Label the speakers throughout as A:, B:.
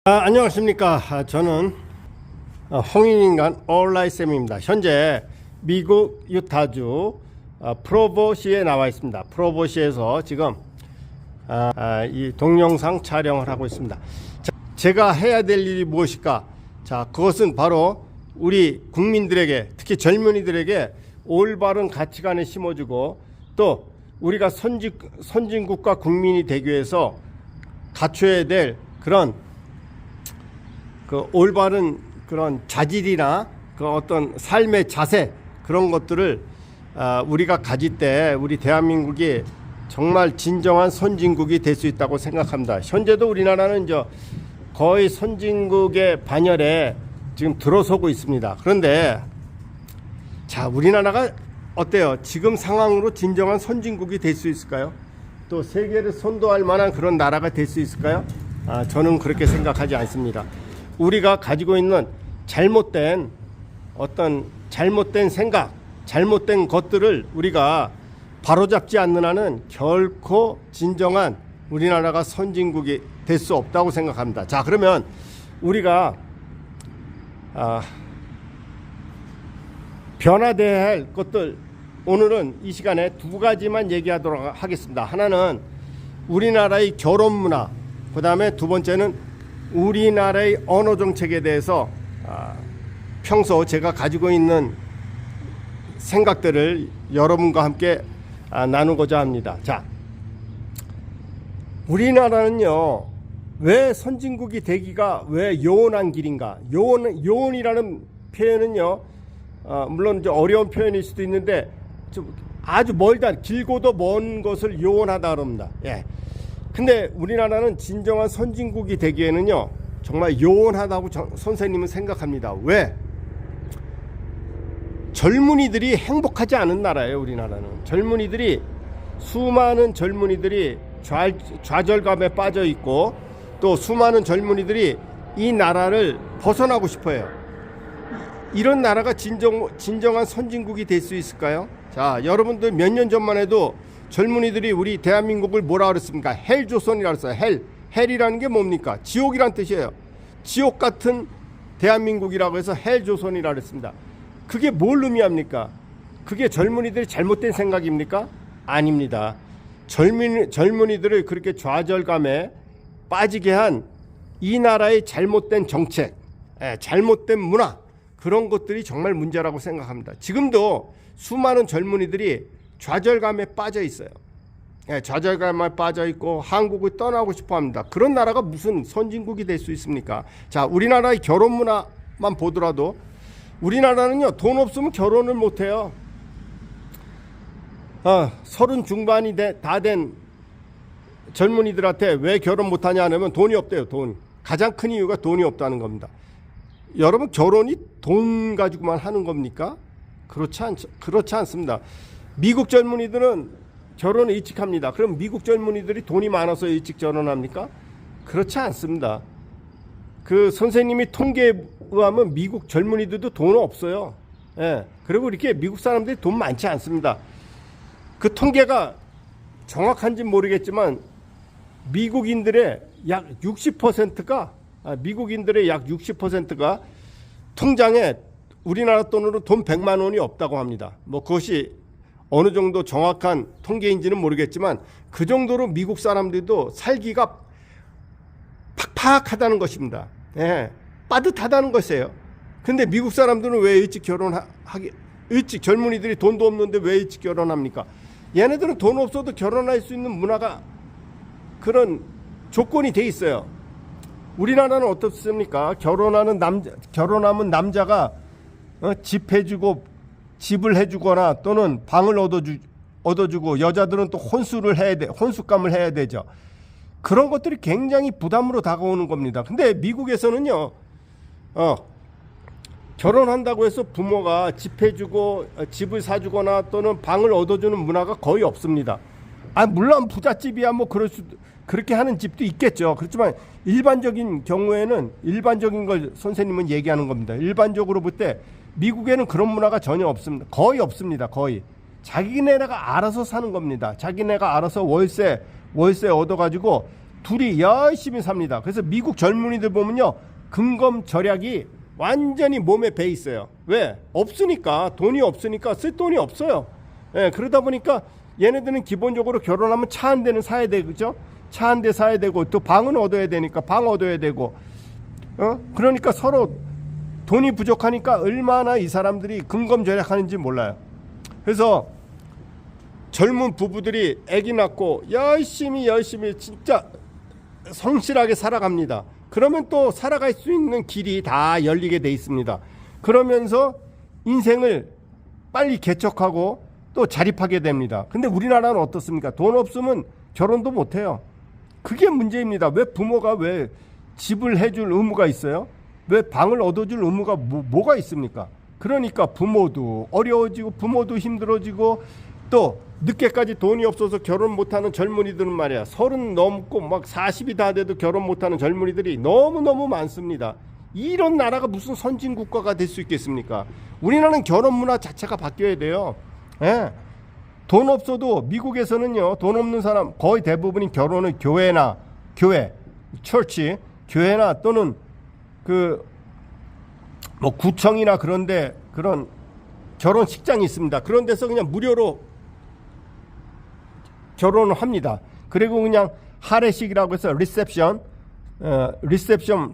A: 안녕하십니까. 저는 홍익인간 온라인쌤입니다. 현재 미국 유타주 프로보시에 나와 있습니다. 프로보시에서 지금 이 동영상 촬영을 하고 있습니다. 제가 해야 될 일이 무엇일까? 자, 그것은 바로 우리 국민들에게, 특히 젊은이들에게 올바른 가치관을 심어주고, 또 우리가 선진국가 국민이 되기 위해서 갖춰야 될 그런 올바른 그런 자질이나 그 어떤 삶의 자세, 그런 것들을 우리가 가질 때 우리 대한민국이 정말 진정한 선진국이 될 수 있다고 생각합니다. 현재도 우리나라는 거의 선진국의 반열에 지금 들어서고 있습니다. 그런데 자, 우리나라가 어때요? 지금 상황으로 진정한 선진국이 될 수 있을까요? 또 세계를 선도할 만한 그런 나라가 될 수 있을까요? 저는 그렇게 생각하지 않습니다. 우리가 가지고 있는 잘못된 생각, 잘못된 것들을 우리가 바로잡지 않는 한은 결코 진정한 우리나라가 선진국이 될 수 없다고 생각합니다. 자, 그러면 우리가 변화돼야 할 것들, 오늘은 이 시간에 두 가지만 얘기하도록 하겠습니다. 하나는 우리나라의 결혼 문화, 그 다음에 두 번째는 우리나라의 언어 정책에 대해서 평소 제가 가지고 있는 생각들을 여러분과 함께 나누고자 합니다. 자, 우리나라는요, 왜 선진국이 되기가 왜 요원한 길인가? 요원이라는 표현은요, 물론 이제 어려운 표현일 수도 있는데 좀 아주 멀다, 길고도 먼 것을 요원하다 그럽니다. 예. 근데 우리나라는 진정한 선진국이 되기에는요, 정말 요원하다고 선생님은 생각합니다. 왜? 젊은이들이 행복하지 않은 나라예요. 우리나라는 수많은 젊은이들이 좌절감에 빠져 있고, 또 수많은 젊은이들이 이 나라를 벗어나고 싶어요. 이런 나라가 진정한 선진국이 될 수 있을까요? 자, 여러분들 몇 년 전만 해도 젊은이들이 우리 대한민국을 뭐라 그랬습니까? 헬조선이라고 했어요. 헬이라는 게 뭡니까? 지옥이란 뜻이에요. 지옥 같은 대한민국이라고 해서 헬조선이라고 했습니다. 그게 뭘 의미합니까? 그게 젊은이들이 잘못된 생각입니까? 아닙니다. 젊은이들을 그렇게 좌절감에 빠지게 한 이 나라의 잘못된 정책, 잘못된 문화, 그런 것들이 정말 문제라고 생각합니다. 지금도 수많은 젊은이들이 좌절감에 빠져 있어요. 좌절감에 빠져 있고 한국을 떠나고 싶어 합니다. 그런 나라가 무슨 선진국이 될 수 있습니까? 자, 우리나라의 결혼 문화만 보더라도 우리나라는요, 돈 없으면 결혼을 못 해요. 30 중반이 다 된 젊은이들한테 왜 결혼 못 하냐 하면 돈이 없대요. 돈. 가장 큰 이유가 돈이 없다는 겁니다. 여러분, 결혼이 돈 가지고만 하는 겁니까? 그렇지 않습니다. 미국 젊은이들은 결혼을 일찍 합니다. 그럼 미국 젊은이들이 돈이 많아서 일찍 결혼합니까? 그렇지 않습니다. 그 선생님이 통계에 의하면 미국 젊은이들도 돈 없어요. 예. 그리고 이렇게 미국 사람들이 돈 많지 않습니다. 그 통계가 정확한지 모르겠지만 미국인들의 약 60%가 통장에 우리나라 돈으로 돈 100만 원이 없다고 합니다. 그것이 어느 정도 정확한 통계인지는 모르겠지만 그 정도로 미국 사람들도 살기가 팍팍하다는 것입니다. 예, 빠듯하다는 것이에요. 근데 미국 사람들은 왜 일찍 젊은이들이 돈도 없는데 왜 일찍 결혼합니까? 얘네들은 돈 없어도 결혼할 수 있는 문화가, 그런 조건이 돼 있어요. 우리나라는 어떻습니까? 결혼하면 남자가 집을 해주거나 또는 방을 얻어주고, 여자들은 또 혼수감을 해야 되죠. 그런 것들이 굉장히 부담으로 다가오는 겁니다. 근데 미국에서는요, 결혼한다고 해서 부모가 집 해주고 집을 사주거나 또는 방을 얻어주는 문화가 거의 없습니다. 물론 부잣집이야 그렇게 하는 집도 있겠죠. 그렇지만 일반적인 경우에는, 일반적인 걸 선생님은 얘기하는 겁니다. 일반적으로 볼 때 미국에는 그런 문화가 전혀 없습니다. 거의 없습니다. 거의. 자기네가 알아서 사는 겁니다. 자기네가 알아서 월세 얻어가지고 둘이 열심히 삽니다. 그래서 미국 젊은이들 보면요, 근검 절약이 완전히 몸에 배 있어요. 왜? 없으니까. 돈이 없으니까 쓸 돈이 없어요. 예, 그러다 보니까 얘네들은 기본적으로 결혼하면 차 한 대는 사야 되고, 그죠? 차 한 대 사야 되고, 또 방은 얻어야 되니까 방 얻어야 되고, 그러니까 서로 돈이 부족하니까 얼마나 이 사람들이 근검절약하는지 몰라요. 그래서 젊은 부부들이 아기 낳고 열심히 진짜 성실하게 살아갑니다. 그러면 또 살아갈 수 있는 길이 다 열리게 돼 있습니다. 그러면서 인생을 빨리 개척하고 또 자립하게 됩니다. 근데 우리나라는 어떻습니까? 돈 없으면 결혼도 못해요. 그게 문제입니다. 왜 부모가 왜 집을 해줄 의무가 있어요? 왜 방을 얻어줄 의무가 뭐가 있습니까? 그러니까 부모도 어려워지고 부모도 힘들어지고 또 늦게까지 돈이 없어서 결혼 못하는 젊은이들은 말이야, 30 넘고 막 40이 다 돼도 결혼 못하는 젊은이들이 너무너무 많습니다. 이런 나라가 무슨 선진국가가 될 수 있겠습니까? 우리나라는 결혼 문화 자체가 바뀌어야 돼요. 예. 돈 없어도 미국에서는요, 돈 없는 사람 거의 대부분이 결혼을 교회, 처치, 교회나 또는 뭐 구청이나 그런데 그런 결혼식장이 있습니다. 그런 데서 그냥 무료로 결혼을 합니다. 그리고 그냥 하례식이라고 해서 리셉션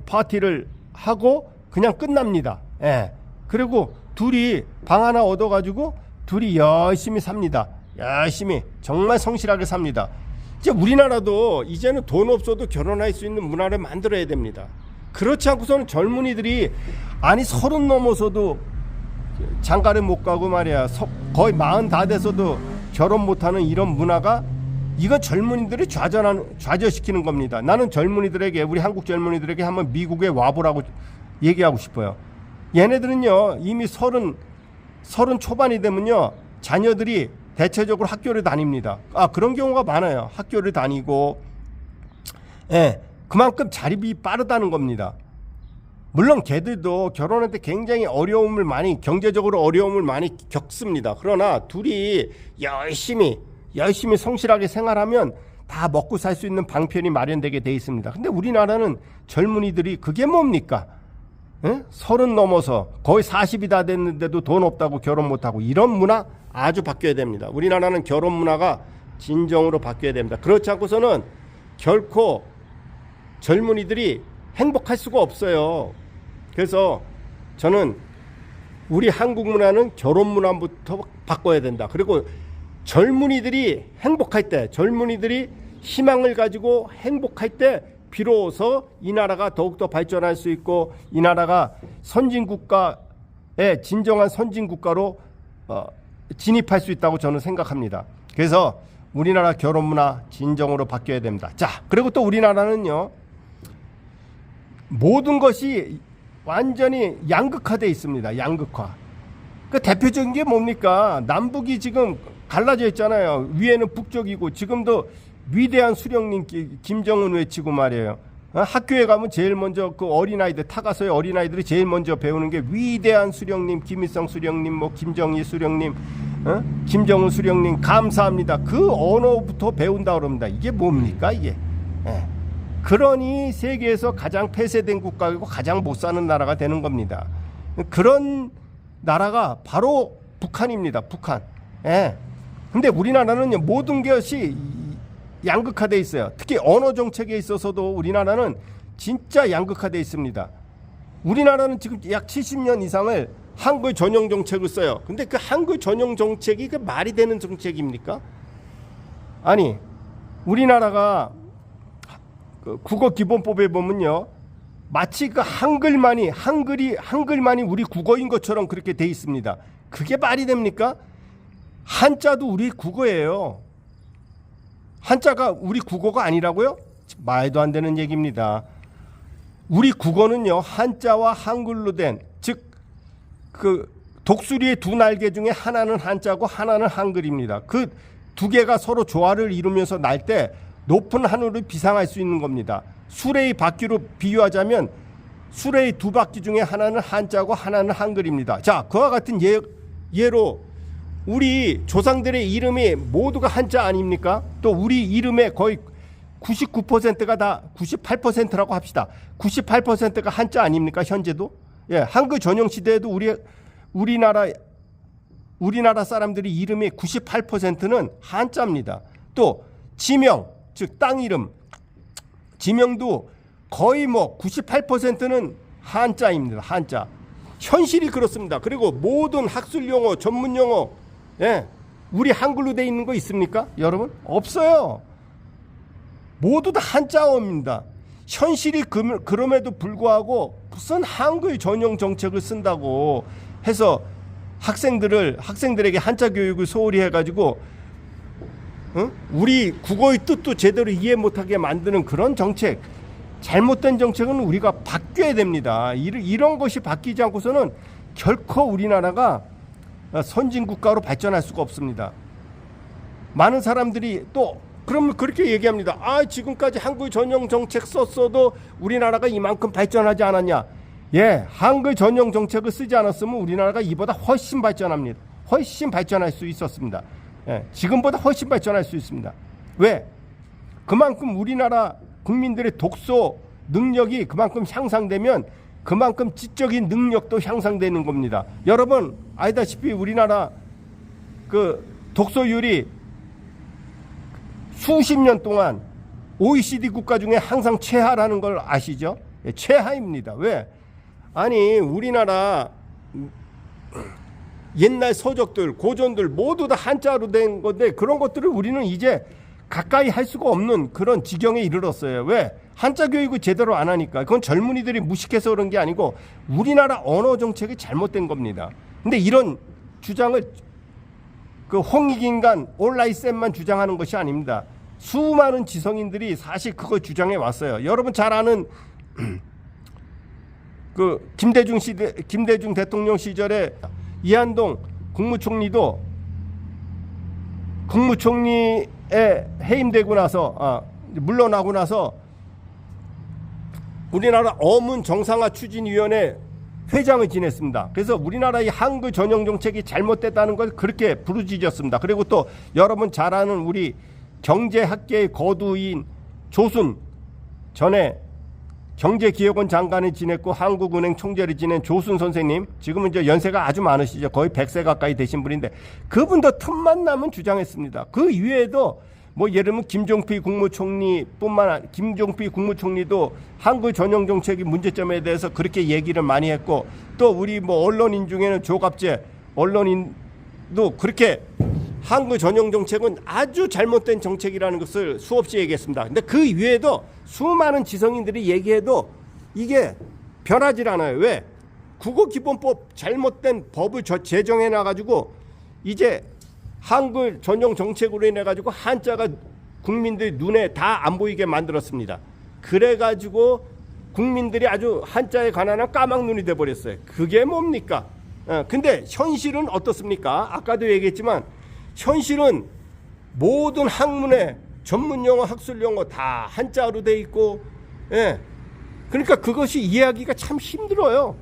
A: 파티를 하고 그냥 끝납니다. 예. 그리고 둘이 방 하나 얻어가지고 둘이 열심히 삽니다. 열심히 정말 성실하게 삽니다. 이제 우리나라도 이제는 돈 없어도 결혼할 수 있는 문화를 만들어야 됩니다. 그렇지 않고서는 젊은이들이 아니 30 넘어서도 장가를 못 가고 말이야, 거의 40 다 돼서도 결혼 못하는 이런 문화가, 이건 젊은이들을 좌절시키는 겁니다. 나는 젊은이들에게, 우리 한국 젊은이들에게 한번 미국에 와보라고 얘기하고 싶어요. 얘네들은요 이미 30 초반이 되면요 자녀들이 대체적으로 학교를 다닙니다. 그런 경우가 많아요. 학교를 다니고, 예, 그만큼 자립이 빠르다는 겁니다. 물론 걔들도 결혼할 때 굉장히 경제적으로 어려움을 많이 겪습니다. 그러나 둘이 열심히 성실하게 생활하면 다 먹고 살 수 있는 방편이 마련되게 돼 있습니다. 근데 우리나라는 젊은이들이 그게 뭡니까? 30 넘어서 거의 40이 다 됐는데도 돈 없다고 결혼 못하고, 이런 문화 아주 바뀌어야 됩니다. 우리나라는 결혼 문화가 진정으로 바뀌어야 됩니다. 그렇지 않고서는 결코 젊은이들이 행복할 수가 없어요. 그래서 저는 우리 한국 문화는 결혼 문화부터 바꿔야 된다. 그리고 젊은이들이 행복할 때, 젊은이들이 희망을 가지고 행복할 때 비로소 이 나라가 더욱더 발전할 수 있고, 이 나라가 선진국가의 진정한 선진국가로 진입할 수 있다고 저는 생각합니다. 그래서 우리나라 결혼 문화 진정으로 바뀌어야 됩니다. 자, 그리고 또 우리나라는요 모든 것이 완전히 양극화되어 있습니다. 양극화. 그 대표적인 게 뭡니까? 남북이 지금 갈라져 있잖아요. 위에는 북쪽이고, 지금도 위대한 수령님 김정은 외치고 말이에요. 학교에 가면 제일 먼저 그 어린아이들, 타가서의 어린아이들이 제일 먼저 배우는 게 위대한 수령님, 김일성 수령님, 뭐 김정일 수령님, 김정은 수령님 감사합니다. 그 언어부터 배운다 그럽니다. 이게 뭡니까 이게? 그러니 세계에서 가장 폐쇄된 국가이고 가장 못 사는 나라가 되는 겁니다. 그런 나라가 바로 북한입니다. 북한. 근데 우리나라는 모든 것이 양극화되어 있어요. 특히 언어 정책에 있어서도 우리나라는 진짜 양극화되어 있습니다. 우리나라는 지금 약 70년 이상을 한글 전용 정책을 써요. 근데 그 한글 전용 정책이 그 말이 되는 정책입니까? 아니, 우리나라가 그 국어 기본법에 보면요, 마치 그 한글만이 우리 국어인 것처럼 그렇게 돼 있습니다. 그게 말이 됩니까? 한자도 우리 국어예요. 한자가 우리 국어가 아니라고요? 말도 안 되는 얘기입니다. 우리 국어는요, 한자와 한글로 된, 즉 그 독수리의 두 날개 중에 하나는 한자고 하나는 한글입니다. 그 두 개가 서로 조화를 이루면서 날 때 높은 하늘을 비상할 수 있는 겁니다. 수레의 바퀴로 비유하자면 수레의 두 바퀴 중에 하나는 한자고 하나는 한글입니다. 자, 그와 같은 예로 우리 조상들의 이름이 모두가 한자 아닙니까? 또 우리 이름의 거의 99%가 다 98%라고 합시다. 98%가 한자 아닙니까? 현재도. 예, 한글 전용 시대에도 우리나라 사람들이 이름의 98%는 한자입니다. 또 지명, 즉 땅 이름, 지명도 거의 뭐 98%는 한자입니다. 한자. 현실이 그렇습니다. 그리고 모든 학술 용어, 전문 용어, 예, 우리 한글로 돼 있는 거 있습니까? 여러분? 없어요. 모두 다 한자어입니다. 현실이 그럼에도 불구하고 무슨 한글 전용 정책을 쓴다고 해서 학생들에게 한자 교육을 소홀히 해가지고 우리 국어의 뜻도 제대로 이해 못하게 만드는 그런 정책, 잘못된 정책은 우리가 바뀌어야 됩니다. 이런 것이 바뀌지 않고서는 결코 우리나라가 선진국가로 발전할 수가 없습니다. 많은 사람들이 또 그러면 그렇게 얘기합니다. 지금까지 한글 전용 정책 썼어도 우리나라가 이만큼 발전하지 않았냐. 예, 한글 전용 정책을 쓰지 않았으면 우리나라가 이보다 훨씬 발전합니다. 훨씬 발전할 수 있었습니다. 예, 지금보다 훨씬 발전할 수 있습니다. 왜? 그만큼 우리나라 국민들의 독서 능력이 그만큼 향상되면 그만큼 지적인 능력도 향상되는 겁니다. 여러분 알다시피 우리나라 그 독서율이 수십 년 동안 OECD 국가 중에 항상 최하라는 걸 아시죠? 예, 최하입니다. 왜? 아니 우리나라 옛날 서적들, 고전들 모두 다 한자로 된 건데 그런 것들을 우리는 이제 가까이 할 수가 없는 그런 지경에 이르렀어요. 왜? 한자 교육을 제대로 안 하니까. 그건 젊은이들이 무식해서 그런 게 아니고 우리나라 언어 정책이 잘못된 겁니다. 근데 이런 주장을 그 홍익인간 온라인쌤만 주장하는 것이 아닙니다. 수많은 지성인들이 사실 그걸 주장해 왔어요. 여러분 잘 아는 그 김대중 대통령 시절에 이한동 국무총리도 국무총리에 해임되고 나서 물러나고 나서 우리나라 어문 정상화 추진위원회 회장을 지냈습니다. 그래서 우리나라의 한글 전용 정책이 잘못됐다는 걸 그렇게 부르짖었습니다. 그리고 또 여러분 잘 아는 우리 경제학계의 거두인 조순, 전에 경제기획원 장관을 지냈고 한국은행 총재를 지낸 조순 선생님, 지금은 이제 연세가 아주 많으시죠. 거의 100세 가까이 되신 분인데 그분도 틈만 나면 주장했습니다. 그 이외에도 뭐 예를 들면 김종필 국무총리도 한글 전용 정책의 문제점에 대해서 그렇게 얘기를 많이 했고, 또 우리 뭐 언론인 중에는 조갑재 언론인도 그렇게 한글 전용 정책은 아주 잘못된 정책이라는 것을 수없이 얘기했습니다. 근데 그 이외에도 수많은 지성인들이 얘기해도 이게 변하질 않아요. 왜? 국어기본법 잘못된 법을 제정해 놔가지고 이제 한글 전용 정책으로 인해 가지고 한자가 국민들 눈에 다 안 보이게 만들었습니다. 그래가지고 국민들이 아주 한자에 관한 까막눈이 돼버렸어요. 그게 뭡니까? 근데 현실은 어떻습니까? 아까도 얘기했지만 현실은 모든 학문의 전문용어, 학술용어 다 한자로 돼 있고, 예. 그러니까 그것이 이해하기가 참 힘들어요.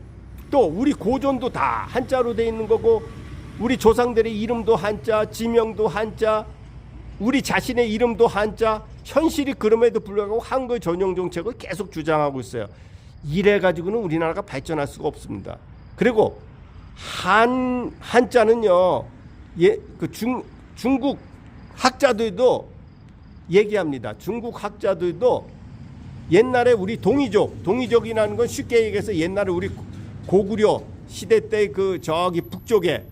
A: 또 우리 고전도 다 한자로 돼 있는 거고, 우리 조상들의 이름도 한자, 지명도 한자, 우리 자신의 이름도 한자. 현실이 그럼에도 불구하고 한글 전용 정책을 계속 주장하고 있어요. 이래 가지고는 우리나라가 발전할 수가 없습니다. 그리고 한자는요, 중국 학자들도 얘기합니다. 중국 학자들도 옛날에 우리 동이족이라는 건 쉽게 얘기해서 옛날에 우리 고구려 시대 때 그 저기 북쪽에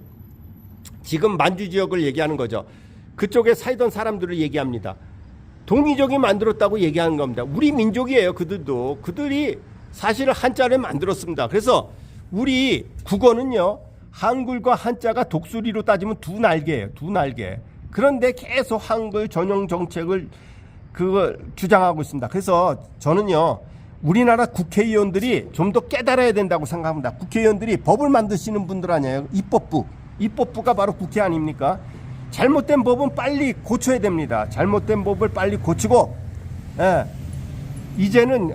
A: 지금 만주 지역을 얘기하는 거죠. 그쪽에 살던 사람들을 얘기합니다. 동이족이 만들었다고 얘기하는 겁니다. 우리 민족이에요. 그들이 사실 한자를 만들었습니다. 그래서 우리 국어는요, 한글과 한자가 독수리로 따지면 두 날개예요. 두 날개. 그런데 계속 한글 전용 정책을 그걸 주장하고 있습니다. 그래서 저는요, 우리나라 국회의원들이 좀 더 깨달아야 된다고 생각합니다. 국회의원들이 법을 만드시는 분들 아니에요. 입법부가 바로 국회 아닙니까? 잘못된 법은 빨리 고쳐야 됩니다. 잘못된 법을 빨리 고치고, 예, 이제는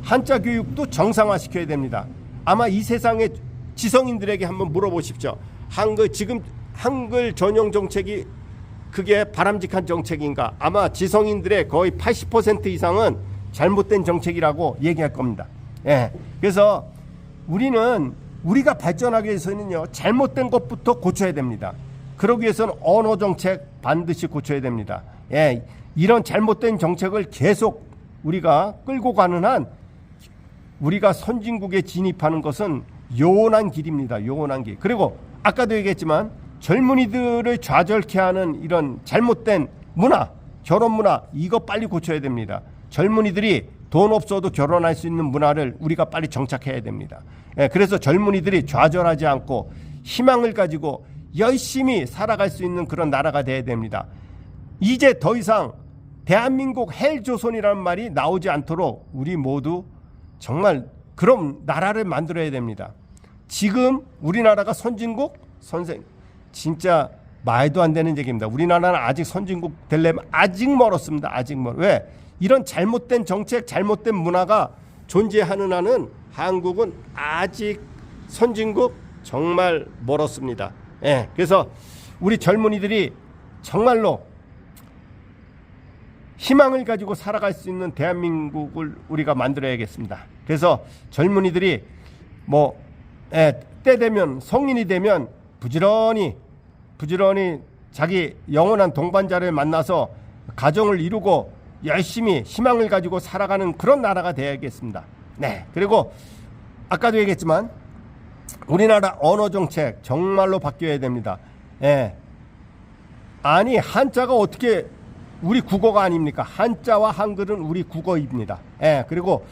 A: 한자 교육도 정상화시켜야 됩니다. 아마 이 세상의 지성인들에게 한번 물어보십시오. 지금 한글 전용 정책이 그게 바람직한 정책인가? 아마 지성인들의 거의 80% 이상은 잘못된 정책이라고 얘기할 겁니다. 예. 그래서 우리가 발전하기 위해서는요, 잘못된 것부터 고쳐야 됩니다. 그러기 위해서는 언어 정책 반드시 고쳐야 됩니다. 예. 이런 잘못된 정책을 계속 우리가 끌고 가는 한 우리가 선진국에 진입하는 것은 요원한 길입니다. 요원한 길. 그리고 아까도 얘기했지만 젊은이들을 좌절케 하는 이런 잘못된 문화, 결혼 문화, 이거 빨리 고쳐야 됩니다. 젊은이들이 돈 없어도 결혼할 수 있는 문화를 우리가 빨리 정착해야 됩니다. 예, 그래서 젊은이들이 좌절하지 않고 희망을 가지고 열심히 살아갈 수 있는 그런 나라가 돼야 됩니다. 이제 더 이상 대한민국 헬조선이라는 말이 나오지 않도록 우리 모두 정말 그런 나라를 만들어야 됩니다. 지금 우리나라가 선진국? 진짜 말도 안 되는 얘기입니다. 우리나라는 아직 선진국 되려면 아직 멀었습니다. 아직 왜? 이런 잘못된 정책, 잘못된 문화가 존재하는 한은 한국은 아직 선진국 정말 멀었습니다. 예, 그래서 우리 젊은이들이 정말로 희망을 가지고 살아갈 수 있는 대한민국을 우리가 만들어야겠습니다. 그래서 젊은이들이 때 되면 성인이 되면 부지런히 자기 영원한 동반자를 만나서 가정을 이루고 열심히 희망을 가지고 살아가는 그런 나라가 되어야겠습니다. 네. 그리고 아까도 얘기했지만 우리나라 언어 정책 정말로 바뀌어야 됩니다. 예. 아니 한자가 어떻게 우리 국어가 아닙니까? 한자와 한글은 우리 국어입니다. 예. 그리고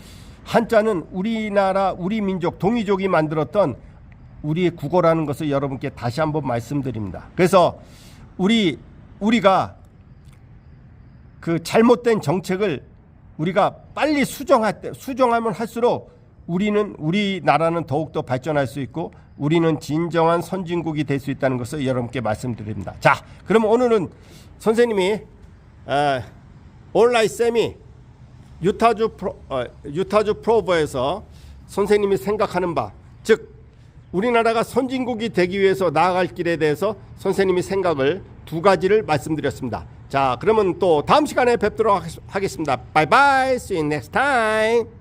A: 한자는 우리나라 우리 민족 동이족이 만들었던 우리의 국어라는 것을 여러분께 다시 한번 말씀드립니다. 그래서 우리가 그 잘못된 정책을 우리가 빨리 수정하면 할수록 우리나라는 더욱더 발전할 수 있고 우리는 진정한 선진국이 될 수 있다는 것을 여러분께 말씀드립니다. 자, 그럼 오늘은 선생님이 온라인 세미 유타주 프로버에서 선생님이 생각하는 바, 즉 우리나라가 선진국이 되기 위해서 나아갈 길에 대해서 선생님이 생각을 두 가지를 말씀드렸습니다. 자, 그러면 또 다음 시간에 뵙도록 하겠습니다. 바이바이. See you next time.